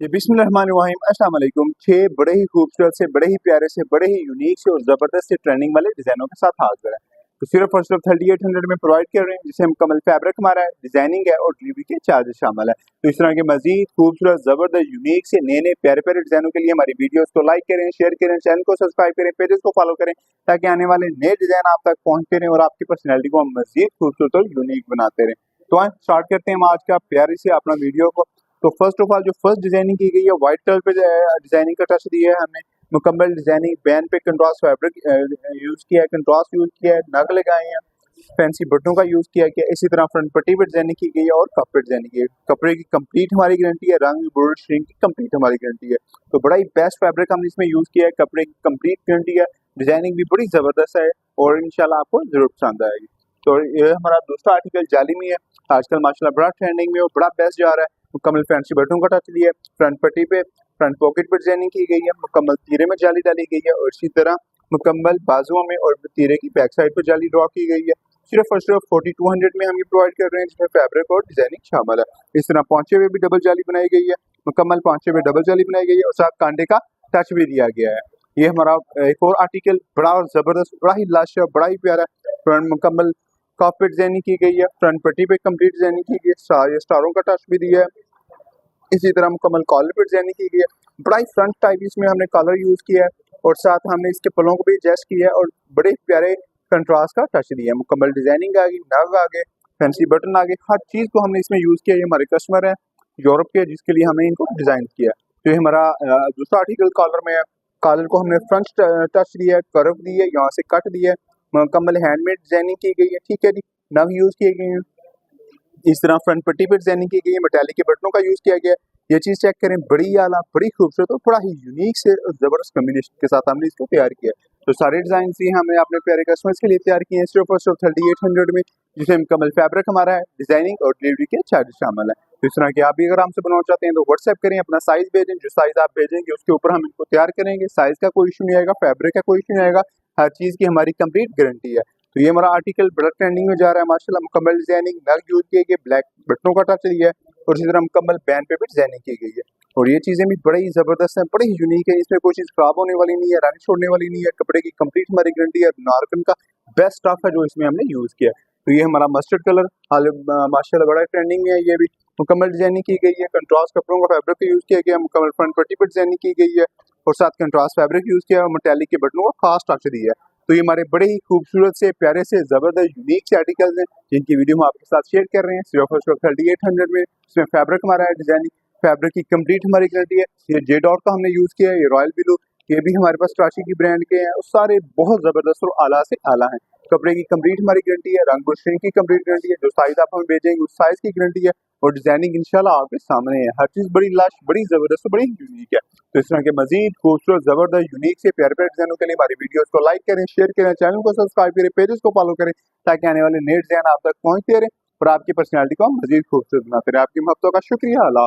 ये बिस्मिल्लाहिर्रहमानिर्रहीम अस्सलाम वालेकुम। 6 बड़े ही खूबसूरत से, बड़े ही प्यारे से, बड़े ही यूनिक से और ज़बरदस्त से ट्रेंडिंग वाले डिज़ाइनों के साथ हाजिर हैं। तो सिर्फ और सिर्फ 3800 में प्रोवाइड कर रहे हैं, जिसे मुकम्मल फैब्रिक हमारा है, डिज़ाइनिंग है और डिलीवरी के चार्जेस शामिल है। तो इस तरह के मजीद खूबसूरत, ज़बरदस्त, यूनिक से नए नए प्यारे प्यारे डिज़ाइनों के लिए हमारी वीडियोज़ को लाइक करें, शेयर करें, चैनल को सब्सक्राइब करें, पेजेस को फॉलो करें, ताकि आने वाले नए डिज़ाइन आप तक पहुँचते रहें और आपकी पर्सनैलिटी को हम मजीद खूबसूरत और यूनिक बनाते रहें। तो आए स्टार्ट करते हैं हम आज का प्यारी से अपना वीडियो को। तो फर्स्ट ऑफ ऑल जो फर्स्ट डिजाइनिंग की गई है, व्हाइट कलर पे डिजाइनिंग का टच दिया है हमने। मुकम्मल डिजाइनिंग बैन पे कंट्रास्ट फैब्रिक यूज किया है, कंट्रास्ट यूज किया है, नग लगाए हैं, फैंसी बटनों का यूज किया गया। इसी तरह फ्रंट पट्टी पे डिजाइनिंग की गई है और कप पे डिजाइनिंग की है। कपड़े की कंप्लीट हमारी गारंटी है, रंग बॉर्डर श्रिंक की कंप्लीट हमारी गारंटी है। तो बड़ा ही बेस्ट फैब्रिक हमने इसमें यूज किया है, कपड़े की कंप्लीट गारंटी है, डिजाइनिंग भी बड़ी जबरदस्त है और इंशाल्लाह आपको जरूर पसंद आएगी। तो ये हमारा दूसरा आर्टिकल जाली में है, आजकल माशाल्लाह बड़ा ट्रेंडिंग में और बड़ा बेस्ट जा रहा है। मुकम्मल फैंसी बटनों का टच लिया है, फ्रंट पट्टी पे फ्रंट पॉकेट पर डिजाइनिंग की गई है, मुकम्मल तीरे में जाली डाली गई है और इसी तरह मुकम्मल बाजुओं में और तीरे की बैक साइड पर जाली ड्रॉ की गई है। सिर्फ और सिर्फ 4200 में हम ये प्रोवाइड कर रहे हैं, जिसमें फैब्रिक और डिजाइनिंग शामिल है। इस तरह पौंचे में भी डबल जाली बनाई गई है, मुकम्मल पौंचे में डबल जाली बनाई गई है और साथ कांडे का टच भी दिया गया है। ये हमारा एक और आर्टिकल बड़ा और जबरदस्त, बड़ा ही लाश है, बड़ा ही प्यारा है। मुकम्मल कप पे डिजाइनिंग की गई है, फ्रंट पट्टी पे कंप्लीट डिजाइनिंग की गई है, स्टारों का टच भी दिया है। इसी तरह मुकम्मल कॉलर पे डिजाइनिंग की गई है, बड़ा ही फ्रंट टाइप इसमें हमने कलर यूज किया है और साथ हमने इसके पलों को भी एडजस्ट किया है और बड़े प्यारे कंट्रास्ट का टच दिया है। मुकम्मल डिजाइनिंग आ गई, नग आ गए, फैंसी बटन आ गए, हर चीज को हमने इसमें यूज किया है। ये हमारे कस्टमर है यूरोप के, जिसके लिए हमने इनको डिजाइन किया है। तो ये हमारा दूसरा आर्टिकल कॉलर में है। कॉलर को हमने फ्रंट टच दिया है, कर्व दी है, यहाँ से कट दिया है, मुकम्मल हैंडमेड डिजाइनिंग की गई है। ठीक है जी, नग यूज किए गए हैं। इस तरह फ्रंट पट्टी पे डिजाइनिंग की गई है, मेटालिक के बटनों का यूज किया गया है। ये चीज चेक करें, बड़ी आला, बड़ी खूबसूरत और बड़ा ही यूनिक से जबरदस्त कम्बिनेशन के साथ हमने इसको तैयार किया है। तो सारे डिजाइन ही हमने अपने प्यारे कस्टमर्स के लिए तैयार किए हैं, सिर्फ और सिर्फ 3800 में, जिसमें मुकम्मल फैब्रिक हमारा है, डिजाइनिंग और डिलीवरी के चार्जेस शामिल है। तो इस तरह के आप भी अगर हमसे बनवाना चाहते हैं तो व्हाट्सएप करें, अपना साइज भेजें, जो साइज आप भेजेंगे उसके ऊपर हम इनको तैयार करेंगे। साइज का कोई इशू नहीं आएगा, फैब्रिक का कोई इशू नहीं आएगा, हर चीज की हमारी कंप्लीट गारंटी है। तो ये हमारा आर्टिकल बड़ा ट्रेंडिंग में जा रहा है माशाल्लाह। मुकम्मल डिजाइनिंग, नग यूज किए गए, ब्लैक बटनों का टच दिया है और इसी तरह मुकम्मल बैन पे भी डिजाइनिंग की गई है। और ये चीजें भी बड़ी ही जबरदस्त हैं, बड़ी ही यूनिक है, इसमें कोई चीज खराब होने वाली नहीं है, रंग छोड़ने वाली नहीं है। कपड़े की कंप्लीट हमारी गारंटी है, नारकन का बेस्ट स्टफ है जो इसमें हमने यूज किया है। तो ये हमारा मस्टर्ड कलर माशाल्लाह बड़ा ट्रेंडिंग में है। ये भी मुकम्मल डिजाइनिंग की गई है, कंट्रास्ट कपड़ों का फैब्रिक यूज किया गया, मुकम्मल फ्रंट पट्टी पर डिजाइनिंग की गई है और साथ कंट्रास्ट फैब्रिक यूज किया है और मेटालिक के बटनों का खास टच दिया है। तो ये हमारे बड़े ही खूबसूरत से, प्यारे से, जबरदस्त, यूनिक से आर्टिकल्स हैं, जिनकी वीडियो हम आपके साथ शेयर कर रहे हैं, सिर्फ और सिर्फ 3800 में। इसमें फैब्रिक हमारा है, डिजाइनिंग फैब्रिक की कंप्लीट हमारी गारंटी है। ये जे डॉट का हमने यूज किया है, ये रॉयल ब्लू, ये भी हमारे पास कराची की ब्रांड के हैं और सारे बहुत जबरदस्त और आला से आला हैं। कपड़े की कंप्लीट हमारी गारंटी है, रंग और श्रिंक की कंप्लीट गारंटी है, जो साइज आप हमें भेजेंगे उस साइज की गारंटी है और डिजाइनिंग इंशाल्लाह आपके सामने है। हर चीज बड़ी लश, बड़ी जबरदस्त, बड़ी यूनिक है। तो इस तरह के मजीद खूबसूरत, जबरदस्त, यूनिक से प्यारे प्यारे डिजाइनों के लिए हमारी वीडियोस को लाइक करें, शेयर करें, चैनल को सब्सक्राइब करें, पेजेस को फॉलो करें, ताकि आने वाले नए डिजाइन आप तक पहुंचते रहे और आपकी पर्सनैलिटी को हम मजीद खूबसूरत बनाते रहे। आपकी मोहब्बतों का शुक्रिया।